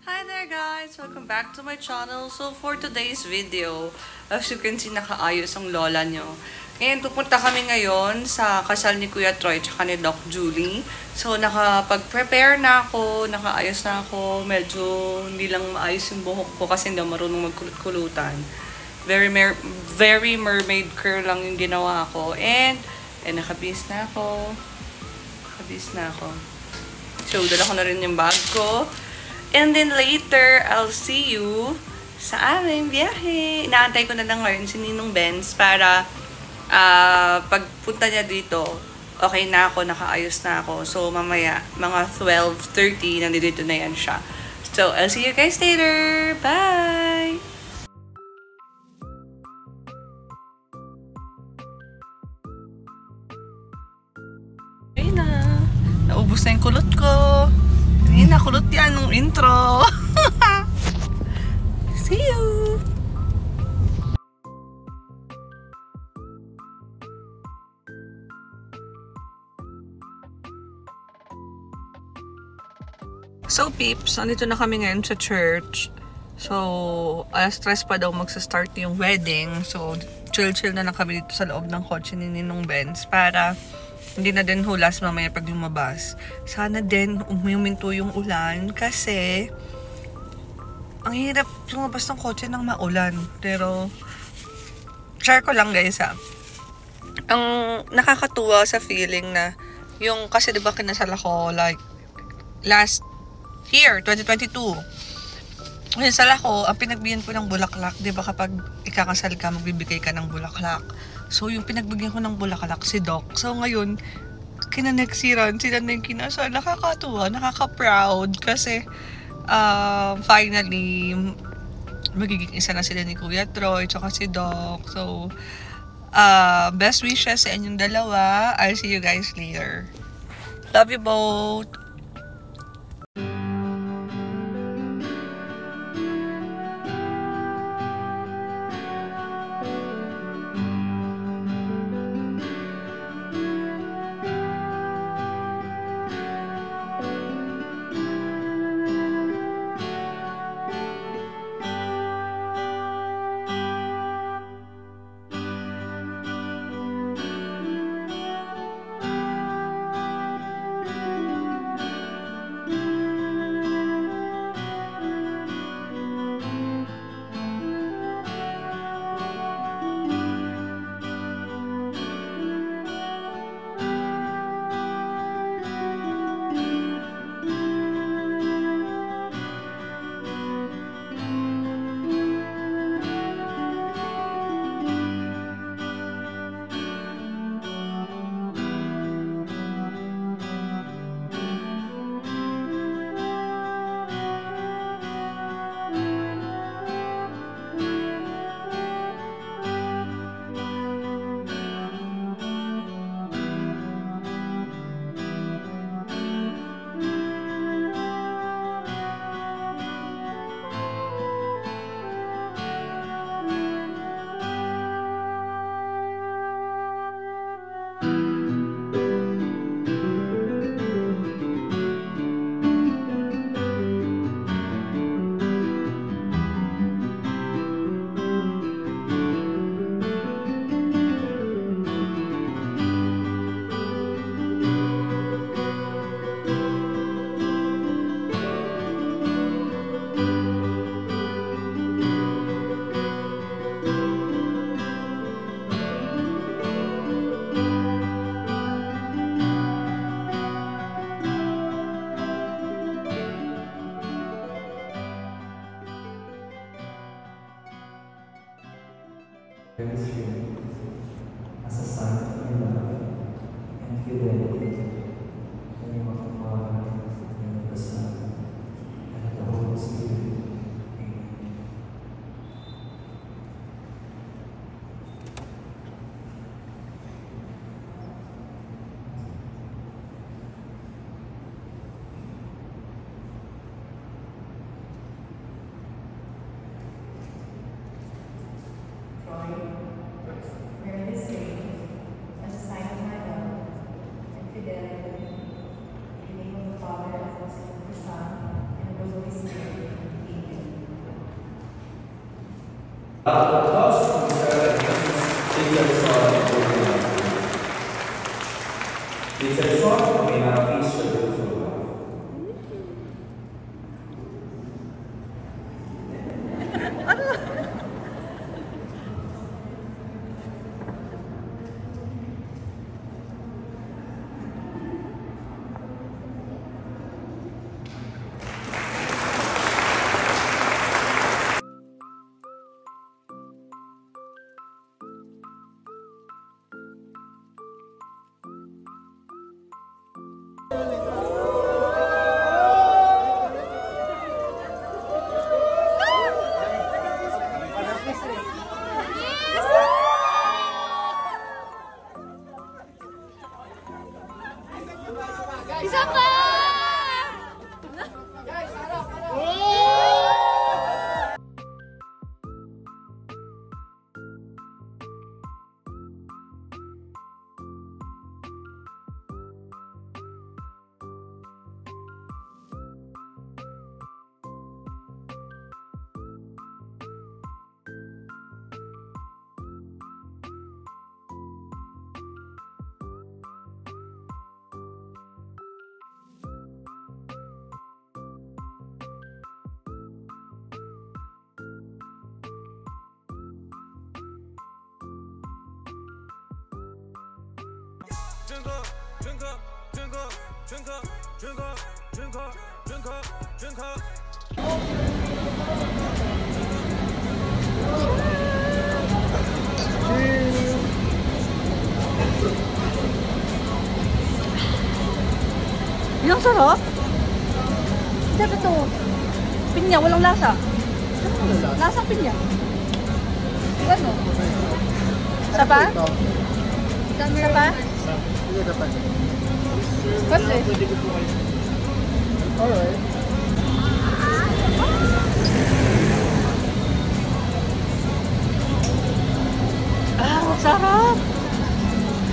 Hi there guys! Welcome back to my channel. So for today's video, as you can see, nakaayos ang lola nyo. Ngayon, pupunta kami ngayon sa kasal ni Kuya Troy tsaka ni Doc Julie. So nakapag-prepare na ako, nakaayos na ako. Medyo hindi lang maayos yung buhok ko kasi hindi marunong magkulot-kulutan. Very mermaid curl lang yung ginawa ko. And nakabihis na ako. So dala ko na rin yung bag ko. And then later, I'll see you sa aming biyahe. Inaantay ko na lang ngayon si Ninong Benz para pagpunta niya dito, okay na ako, nakaayos na ako. So mamaya, mga 12:30, nandito na yan siya. So, I'll see you guys later. Bye! Ayun na. Naubos na yung kulot ko. Hindi na kulot yan nung intro. See you! So peeps, nandito na kami ngayon sa church. So, alas 3 pa daw magsa-start yung wedding. So, chill-chill na lang kami dito sa loob ng kotse ni Ninong Benz para hindi na din hulas mamaya pag lumabas. Sana din uminto yung ulan kasi ang hirap lumabas ng kotse ng maulan. Pero, share ko lang guys ha. Ang nakakatuwa sa feeling na yung, kasi diba kinasal ako like last year, 2022. Kinasal ako, ang pinagbigyan ko ng bulaklak, diba kapag ikakasal ka, magbibigay ka ng bulaklak. So, yung pinagbigyan ko ng bulaklak, si Doc. So, ngayon, kinanexiran, sila na yung kinasal. Nakakatuwa, nakaka-proud. Kasi, finally, magiging isa na sila ni Kuya Troy, tsaka si Doc. So, best wishes sa inyong dalawa. I'll see you guys later. Love you both! Isa pa! drink up, drink up, drink up, drink up, drink up, drink up, drink up, drink up. Yung sarap? Sarap ito. Pinya, walang lasa. Lasang pinya. Ano? Isa pa? Isa pa? Kasi? Alright. Ang sarap!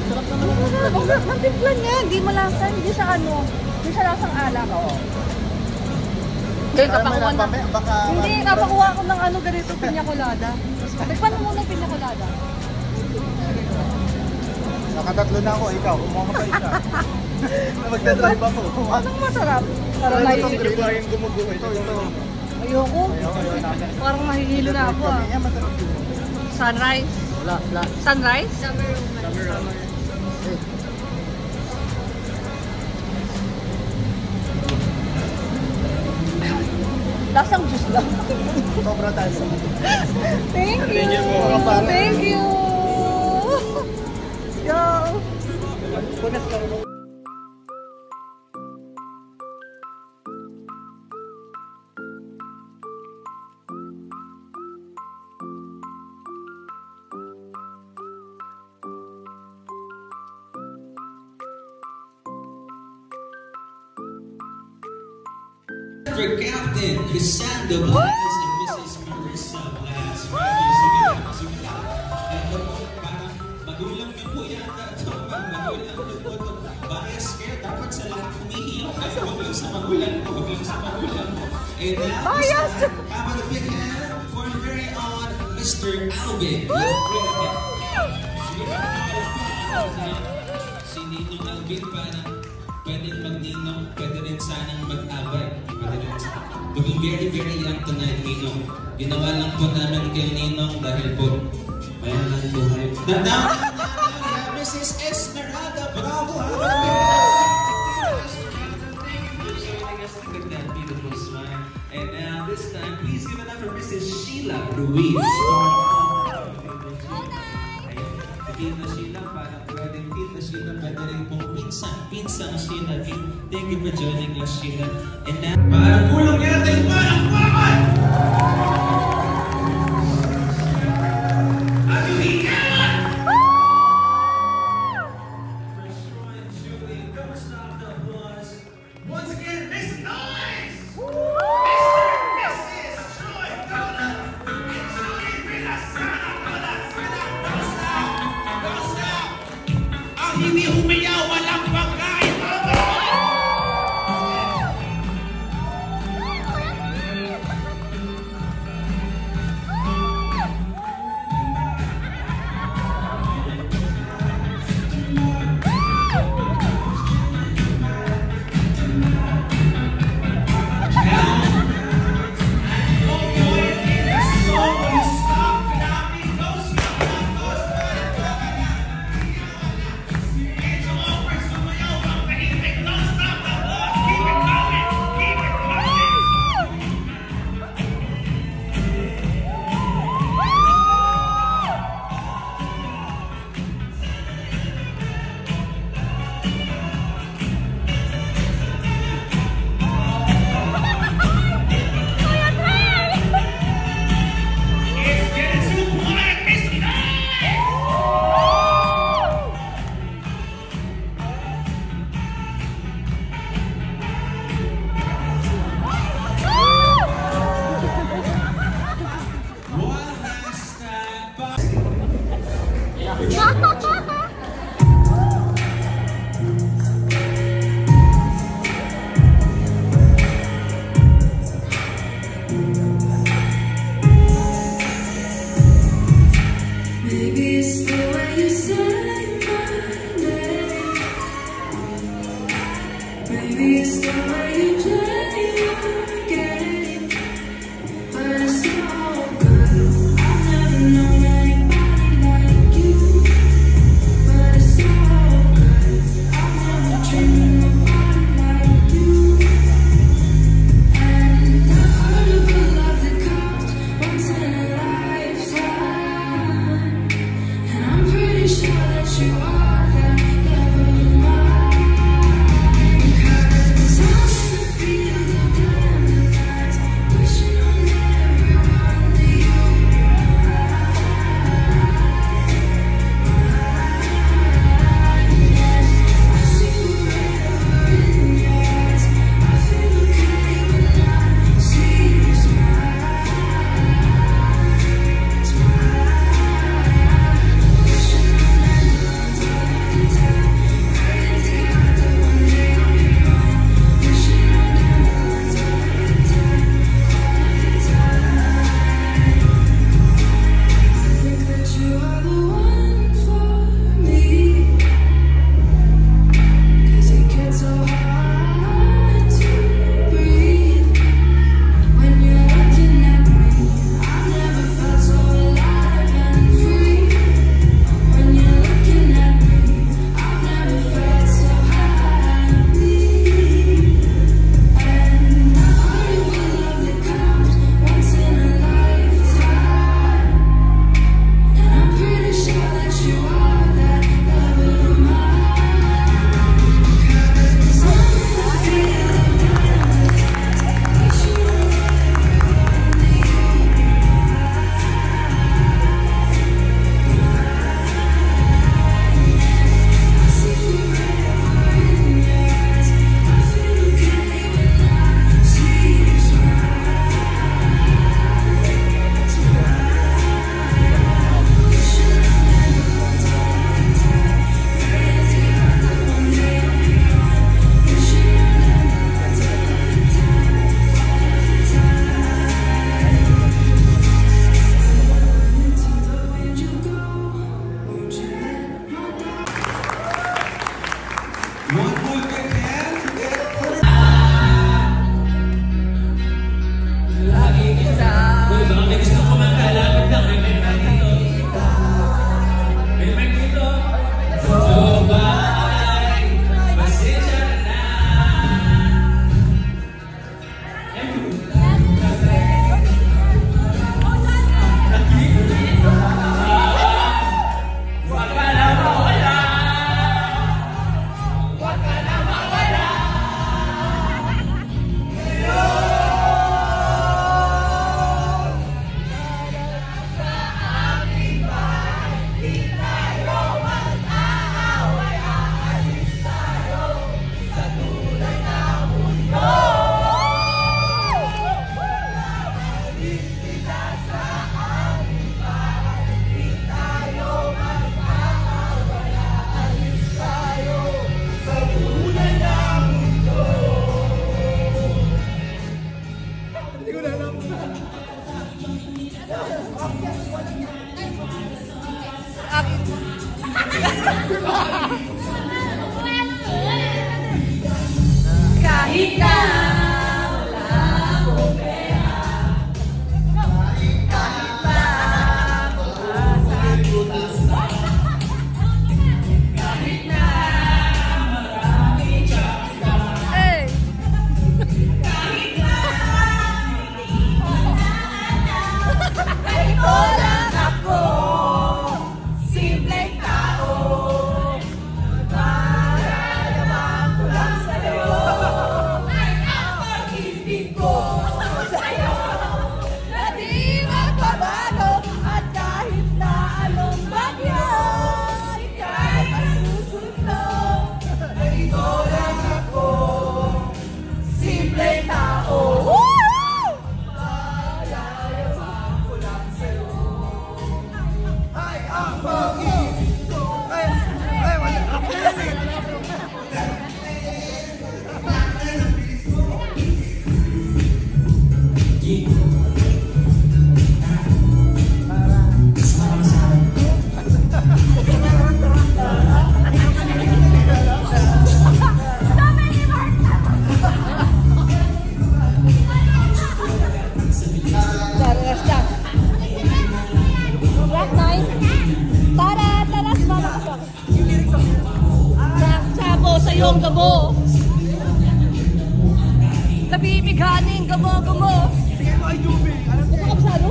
Sarap naman. Mantimplan niya. Hindi malasa. Hindi siya ano. Hindi siya lasang alak. Oo. Hindi, kapakuha na. Hindi, kapakuha ko ng ano ganito, pinya colada. Nagpan mo muna pinya colada. Nakatatlo na ako, ikaw. Umamatay ka. Magdadrive ako. Anong masarap? Parang Ito, ito yung gumuguho. Ito. Ayoko. Parang mahihilo na ako ah. Sunrise? Wala. Sunrise? Summer. Lasang juice lang. Sobra tayo. Thank you. Thank you. Yo. Punas ka rin. For Captain Cassandra Blas and Mrs. Marissa Blas. Sige lang. Parang magulang niyo po yata ito. Magulang niyo po ito. Bias kayo. Dapat sa lahat humihiyak. Huwag lang sa magulang ko. Huwag lang sa magulang ko. And now, Bias! have a big hand for the very own Mr. Alvin. Si Ninong Alvin parang pwedeng mag-ninong, pwede rin sanang mag-away. Looking very, very young tonight, Ninong. Ginawa lang po namin kay Ninong dahil po mayroon lang buhay. Now, Mrs. Esmeralda, bravo! Showing us with that beautiful smile. And now, this time, please give it up for Mrs. Sheila Ruiz. Tita Sheila, parang pwedeng Tita Sheila, pwede rin pong Pinsang Sheila. Thank you for joining us, Sheila. And now, parang kulong natin, parang bakit! At umiiyan! Fresh Roy and Julie, don't stop the applause. Once again, make some noise! Mr. Troy Dona and Julie Villasana. Ang hindi humiyaw, walang pagkain, mama! Wag ka na iyong gamo. Nabibighaning gamo-gamo. Pakapsano?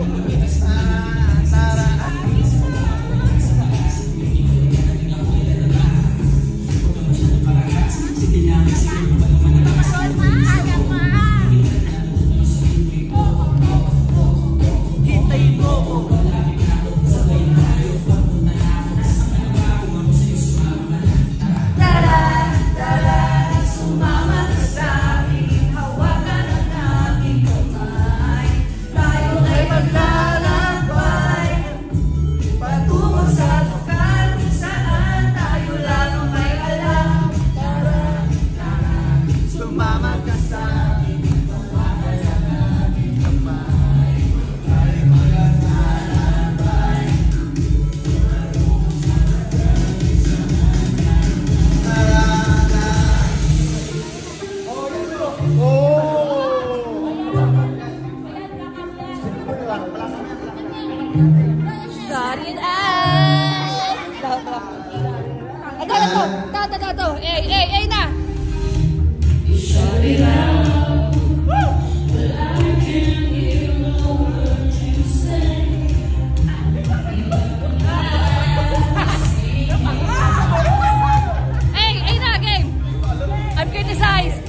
Ito. Eh na. Hey na, game. I'm criticized.